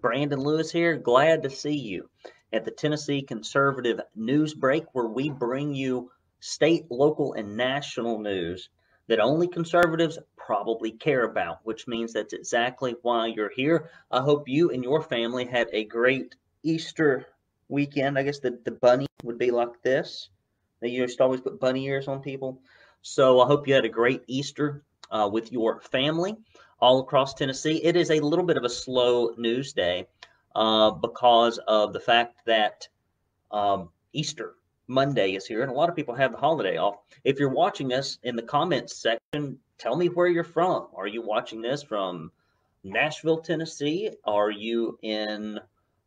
Brandon Lewis here. Glad to see you at the Tennessee Conservative Newsbreak, where we bring you state, local, and national news that only conservatives probably care about, which means that's exactly why you're here. I hope you and your family had a great Easter weekend. I guess the bunny would be like this. They used to always put bunny ears on people. So I hope you had a great Easter with your family all across Tennessee. It is a little bit of a slow news day because of the fact that Easter Monday is here, and a lot of people have the holiday off. If you're watching us in the comments section, tell me where you're from. Are you watching this from Nashville, Tennessee? Are you in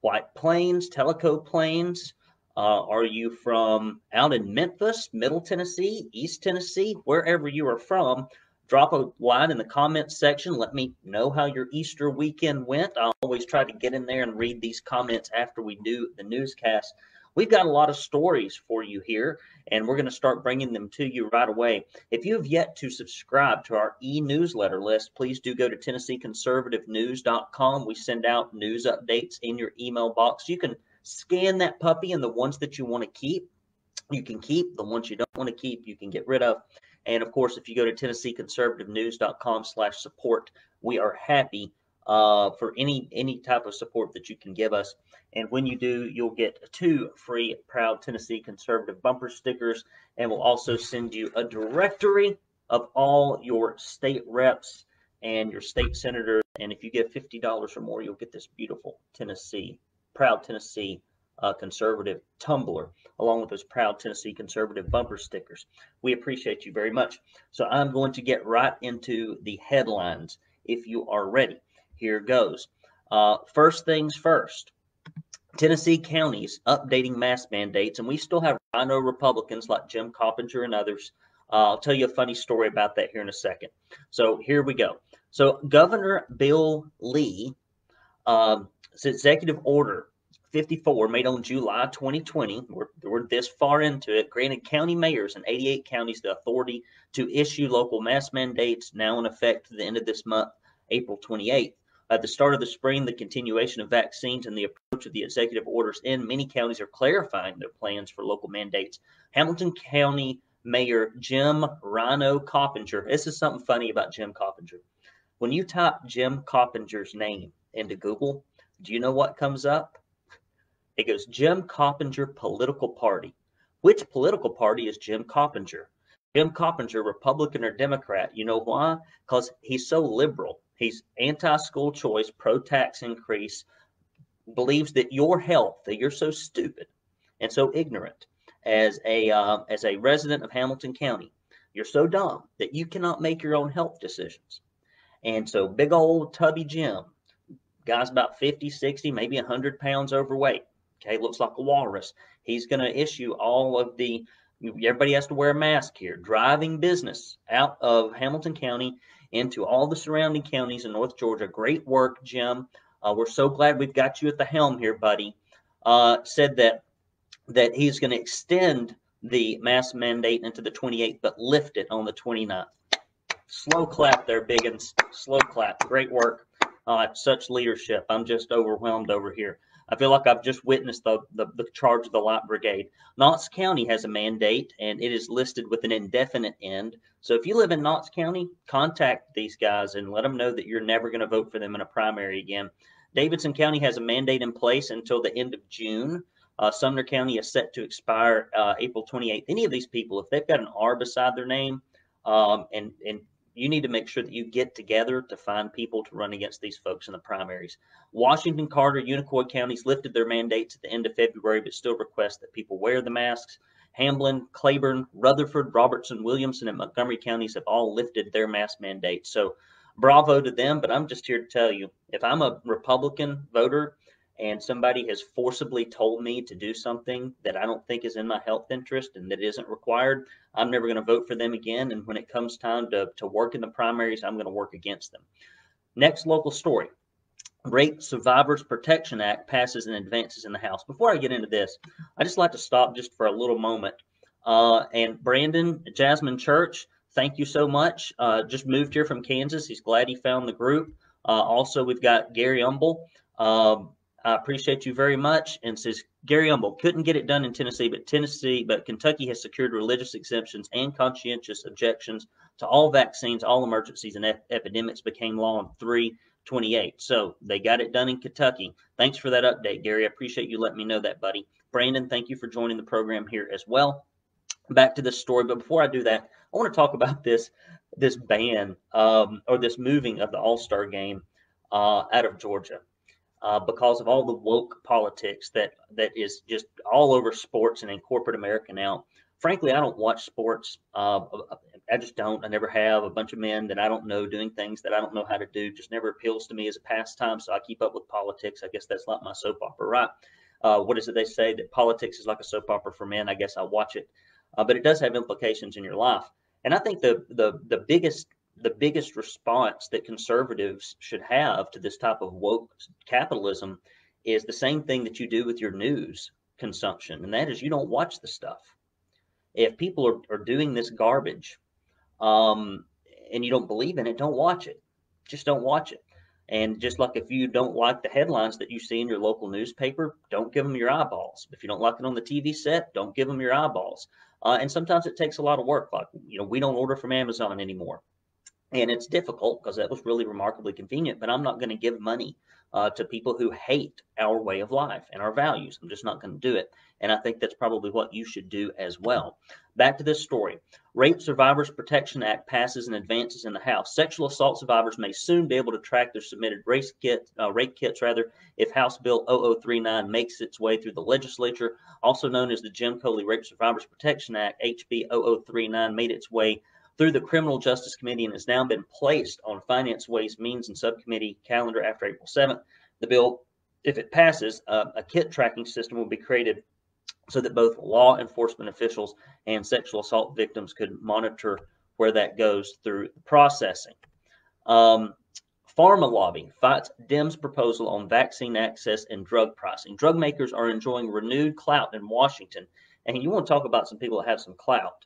White Plains, Tellico Plains? Are you from out in Memphis, Middle Tennessee, East Tennessee? Wherever you are from, drop a line in the comments section. Let me know how your Easter weekend went. I always try to get in there and read these comments after we do the newscast. We've got a lot of stories for you here, and we're going to start bringing them to you right away. If you have yet to subscribe to our e-newsletter list, please do go to TennesseeConservativeNews.com. We send out news updates in your email box. You can scan that puppy, and the ones that you want to keep, you can keep. The ones you don't want to keep, you can get rid of. And of course, if you go to TennesseeConservativeNews.com/support, we are happy for any type of support that you can give us. And when you do, you'll get 2 free Proud Tennessee Conservative bumper stickers, and we'll also send you a directory of all your state reps and your state senators. And if you give $50 or more, you'll get this beautiful Proud Tennessee Conservative tumbler, along with those Proud Tennessee Conservative bumper stickers. We appreciate you very much. So I'm going to get right into the headlines. If you are ready, here goes. First things first. Tennessee counties updating mask mandates, and we still have RINO Republicans like Jim Coppinger and others. I'll tell you a funny story about that here in a second. So here we go. So Governor Bill Lee, executive order 54 made on July 2020, we're this far into it, granted county mayors in 88 counties the authority to issue local mask mandates, now in effect to the end of this month, April 28th. At the start of the spring, the continuation of vaccines and the approach of the executive orders in many counties are clarifying their plans for local mandates. Hamilton County Mayor Jim RINO Coppinger. This is something funny about Jim Coppinger. When you type Jim Coppinger's name into Google, do you know what comes up? It goes Jim Coppinger Political Party. Which political party is Jim Coppinger? Jim Coppinger, Republican or Democrat? You know why? Because he's so liberal. He's anti-school choice, pro-tax increase, believes that your health, that you're so stupid and so ignorant as a resident of Hamilton County. You're so dumb that you cannot make your own health decisions. And so big old tubby Jim, guy's about 50, 60, maybe 100 pounds overweight. Okay, looks like a walrus. He's going to issue all of the, everybody has to wear a mask here, driving business out of Hamilton County into all the surrounding counties in North Georgia. Great work, Jim. We're so glad we've got you at the helm here, buddy. Said that he's going to extend the mask mandate into the 28th, but lift it on the 29th. Slow clap there, Biggins. Slow clap. Great work. Such leadership. I'm just overwhelmed over here. I feel like I've just witnessed the charge of the Light Brigade. Knox County has a mandate, and it is listed with an indefinite end. So if you live in Knox County, contact these guys and let them know that you're never going to vote for them in a primary again. Davidson County has a mandate in place until the end of June. Sumner County is set to expire April 28th. Any of these people, if they've got an R beside their name, and you need to make sure that you get together to find people to run against these folks in the primaries. Washington, Carter, Unicoi counties lifted their mandates at the end of February, but still request that people wear the masks. Hamlin, Claiborne, Rutherford, Robertson, Williamson, and Montgomery counties have all lifted their mask mandates. So bravo to them, but I'm just here to tell you, if I'm a Republican voter and somebody has forcibly told me to do something that I don't think is in my health interest and that isn't required, I'm never going to vote for them again. And when it comes time to work in the primaries, I'm going to work against them. Next local story. Rape Survivors Protection Act passes and advances in the House. Before I get into this, I just like to stop just for a little moment. And Brandon, Jasmine Church, thank you so much. Just moved here from Kansas. He's glad he found the group. Also, we've got Gary Umble. I appreciate you very much. And says Gary Humble couldn't get it done in Tennessee, but Kentucky has secured religious exemptions and conscientious objections to all vaccines, all emergencies, and epidemics became law on 3/28. So they got it done in Kentucky. Thanks for that update, Gary. I appreciate you letting me know that, buddy. Brandon, thank you for joining the program here as well. Back to this story, but before I do that, I want to talk about this ban or this moving of the All-Star game out of Georgia because of all the woke politics that is just all over sports and in corporate America now. Frankly, I don't watch sports. I just don't. I never have. A bunch of men that I don't know doing things that I don't know how to do just never appeals to me as a pastime. So I keep up with politics. I guess that's like my soap opera, right? What is it they say that politics is like a soap opera for men? I guess I watch it, but it does have implications in your life. And I think the biggest response that conservatives should have to this type of woke capitalism is the same thing that you do with your news consumption, and that is you don't watch the stuff. If people are doing this garbage um, and you don't believe in it, don't watch it. Just don't watch it. And just like if you don't like the headlines that you see in your local newspaper, don't give them your eyeballs. If you don't like it on the TV set, don't give them your eyeballs. And sometimes it takes a lot of work. Like, we don't order from Amazon anymore. And it's difficult because that was really remarkably convenient, but I'm not going to give money to people who hate our way of life and our values. I'm just not going to do it. And I think that's probably what you should do as well. Back to this story. Rape Survivors Protection Act passes and advances in the House. Sexual assault survivors may soon be able to track their submitted rape kits if House Bill 0039 makes its way through the legislature. Also known as the Jim Coley Rape Survivors Protection Act, HB 0039 made its way through the Criminal Justice Committee and has now been placed on Finance, Ways, Means, and Subcommittee calendar after April 7th. The bill, if it passes, a kit tracking system will be created so that both law enforcement officials and sexual assault victims could monitor where that goes through the processing. Pharma lobby fights Dems proposal on vaccine access and drug pricing. Drug makers are enjoying renewed clout in Washington. And you want to talk about some people that have some clout.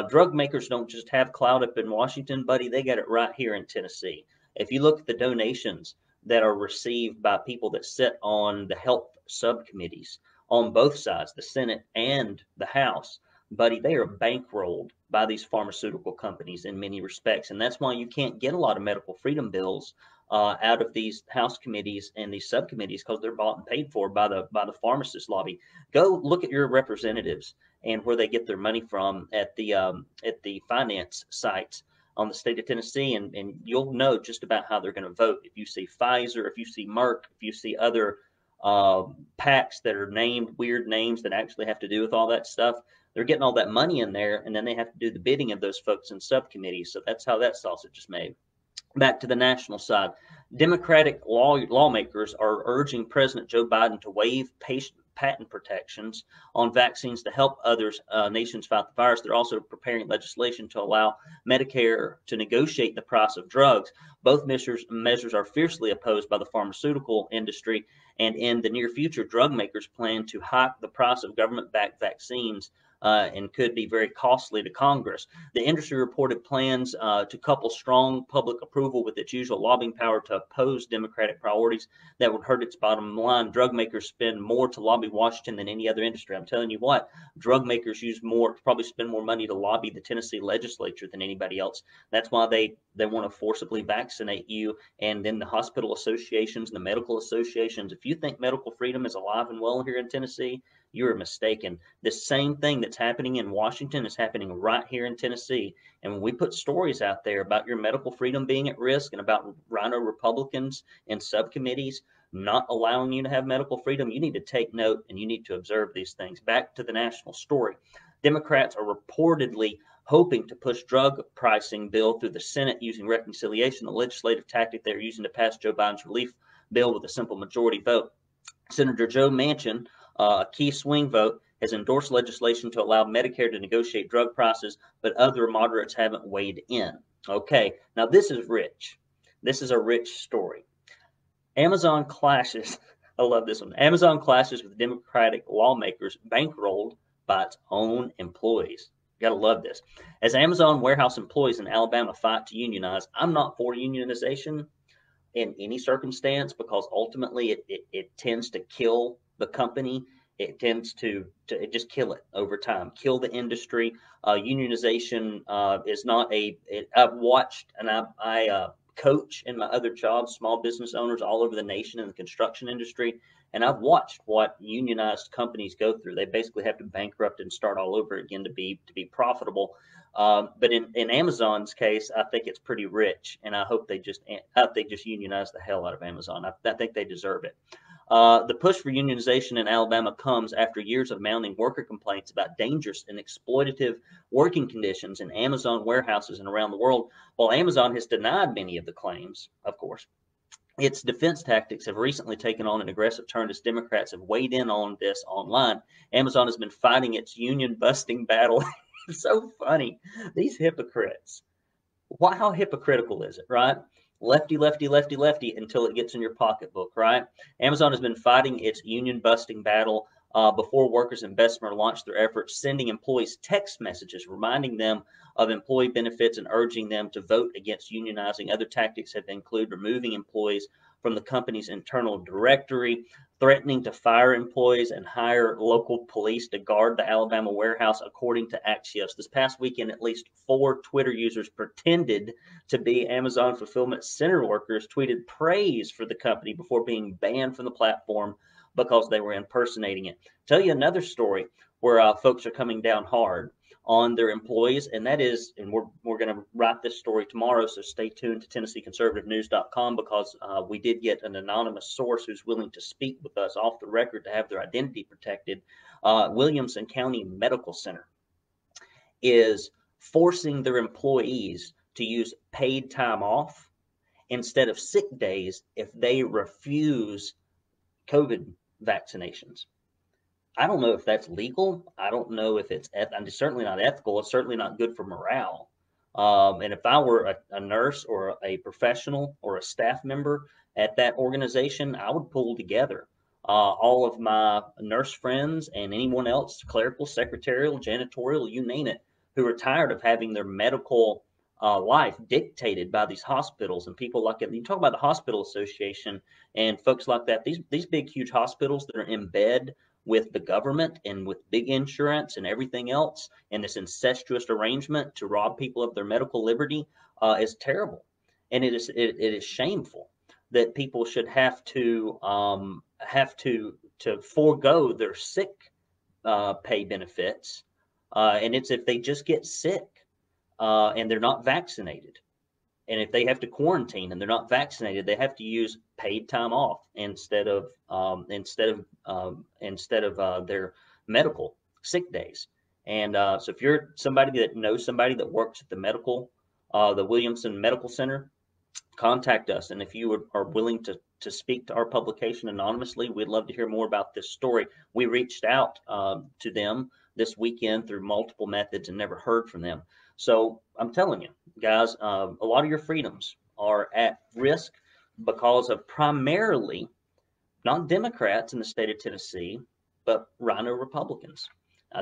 Drug makers don't just have clout up in Washington, buddy. They got it right here in Tennessee. If you look at the donations that are received by people that sit on the health subcommittees on both sides, the Senate and the House, buddy, they are bankrolled by these pharmaceutical companies in many respects. And that's why you can't get a lot of medical freedom bills out of these House committees and these subcommittees, because they're bought and paid for by the pharmacist lobby. Go look at your representatives and where they get their money from at the finance sites on the state of Tennessee, and you'll know just about how they're going to vote. If you see Pfizer, if you see Merck, if you see other PACs that are named weird names that actually have to do with all that stuff, they're getting all that money in there, and then they have to do the bidding of those folks in subcommittees. So that's how that sausage is made. Back to the national side, Democratic lawmakers are urging President Joe Biden to waive patent protections on vaccines to help others nations fight the virus. They're also preparing legislation to allow Medicare to negotiate the price of drugs. Both measures are fiercely opposed by the pharmaceutical industry, and in the near future, drug makers plan to hike the price of government-backed vaccines and could be very costly to Congress. The industry reported plans to couple strong public approval with its usual lobbying power to oppose Democratic priorities that would hurt its bottom line. Drug makers spend more to lobby Washington than any other industry. I'm telling you what, drug makers probably spend more money to lobby the Tennessee legislature than anybody else. That's why they want to forcibly vaccinate you. And then the hospital associations and the medical associations, if you think medical freedom is alive and well here in Tennessee, you're mistaken. The same thing that's happening in Washington is happening right here in Tennessee. And when we put stories out there about your medical freedom being at risk and about RINO Republicans and subcommittees not allowing you to have medical freedom, you need to take note and you need to observe these things. Back to the national story. Democrats are reportedly hoping to push drug pricing bill through the Senate using reconciliation, the legislative tactic they're using to pass Joe Biden's relief bill with a simple majority vote. Senator Joe Manchin, a key swing vote, has endorsed legislation to allow Medicare to negotiate drug prices, but other moderates haven't weighed in. Okay, now this is rich. This is a rich story. Amazon clashes. I love this one. Amazon clashes with Democratic lawmakers bankrolled by its own employees. You gotta love this. As Amazon warehouse employees in Alabama fight to unionize, I'm not for unionization. in any circumstance, because ultimately it tends to kill the company. It tends to just kill it over time, kill the industry. Unionization is not I've watched, and I coach in my other jobs small business owners all over the nation in the construction industry, and I've watched what unionized companies go through. They basically have to bankrupt and start all over again to be profitable. But in Amazon's case, I think it's pretty rich, and I hope they just unionize the hell out of Amazon. I think they deserve it. The push for unionization in Alabama comes after years of mounting worker complaints about dangerous and exploitative working conditions in Amazon warehouses and around the world. While Amazon has denied many of the claims, of course, its defense tactics have recently taken on an aggressive turn as Democrats have weighed in on this online. Amazon has been fighting its union busting battle. It's so funny. These hypocrites. How hypocritical is it, right? Lefty, lefty, lefty, lefty until it gets in your pocketbook, right? Amazon has been fighting its union busting battle before workers in Bessemer launched their efforts, sending employees text messages reminding them of employee benefits and urging them to vote against unionizing. Other tactics have included removing employees from the company's internal directory, threatening to fire employees, and hire local police to guard the Alabama warehouse, according to Axios. This past weekend, at least 4 Twitter users pretended to be Amazon fulfillment center workers, tweeted praise for the company before being banned from the platform because they were impersonating it. Tell you another story where folks are coming down hard on their employees, and that is, and we're going to write this story tomorrow, so stay tuned to TennesseeConservativeNews.com, because we did get an anonymous source who's willing to speak with us off the record to have their identity protected. Williamson County Medical Center is forcing their employees to use paid time off instead of sick days if they refuse COVID vaccinations. I don't know if that's legal. I don't know if it's certainly not ethical. It's certainly not good for morale. And if I were a nurse or a professional or a staff member at that organization, I would pull together all of my nurse friends and anyone else, clerical, secretarial, janitorial, you name it, who are tired of having their medical life dictated by these hospitals and people like it. You talk about the hospital association and folks like that. These big, huge hospitals that are in bed with the government and with big insurance and everything else, and this incestuous arrangement to rob people of their medical liberty is terrible, and it is shameful that people should have to forego their sick pay benefits, and it's if they just get sick and they're not vaccinated. And if they have to quarantine and they're not vaccinated, they have to use paid time off instead of their medical sick days. And so if you're somebody that knows somebody that works at the Williamson Medical Center, contact us. And if you are willing to speak to our publication anonymously, we'd love to hear more about this story. We reached out to them this weekend through multiple methods and never heard from them. So I'm telling you, guys, a lot of your freedoms are at risk because of primarily not Democrats in the state of Tennessee, but RINO Republicans.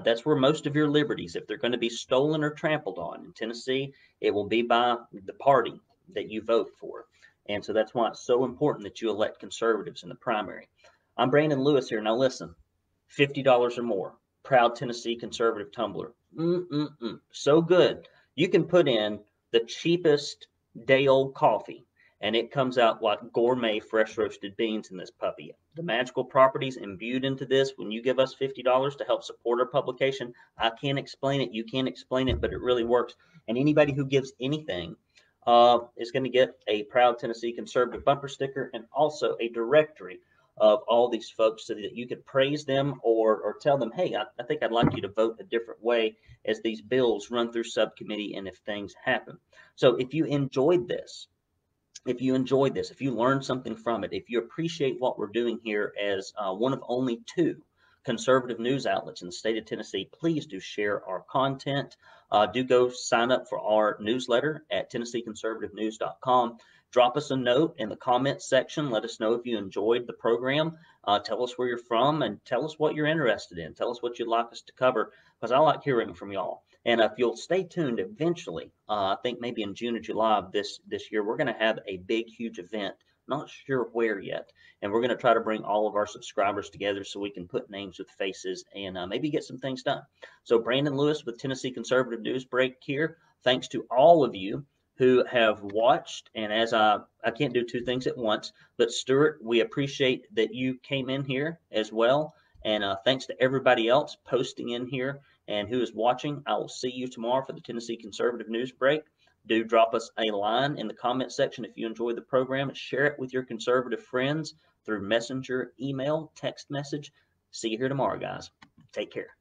That's where most of your liberties, if they're going to be stolen or trampled on in Tennessee, it will be by the party that you vote for. And so that's why it's so important that you elect conservatives in the primary. I'm Brandon Lewis here. Now listen, $50 or more. Proud Tennessee conservative tumbler. So good. You can put in the cheapest day old coffee and it comes out like gourmet fresh roasted beans in this puppy. The magical properties imbued into this when you give us $50 to help support our publication. I can't explain it. You can't explain it, but it really works. And anybody who gives anything is going to get a Proud Tennessee Conservative bumper sticker and also a directory of all these folks so that you could praise them or tell them, hey, I think I'd like you to vote a different way as these bills run through subcommittee and if things happen. So if you enjoyed this, if you learned something from it, if you appreciate what we're doing here as one of only 2 conservative news outlets in the state of Tennessee, please do share our content. Do go sign up for our newsletter at TennesseeConservativeNews.com. Drop us a note in the comments section. Let us know if you enjoyed the program. Tell us where you're from and tell us what you're interested in. Tell us what you'd like us to cover, because I like hearing from y'all. And if you'll stay tuned, eventually, I think maybe in June or July of this year, we're going to have a big, huge event not sure where yet. And we're going to try to bring all of our subscribers together so we can put names with faces and maybe get some things done. So Brandon Lewis with Tennessee Conservative Newsbreak here. Thanks to all of you who have watched. And as I can't do two things at once, but Stuart, we appreciate that you came in here as well. And thanks to everybody else posting in here and who is watching. I will see you tomorrow for the Tennessee Conservative Newsbreak. Do drop us a line in the comment section if you enjoy the program. Share it with your conservative friends through messenger, email, text message. See you here tomorrow, guys. Take care.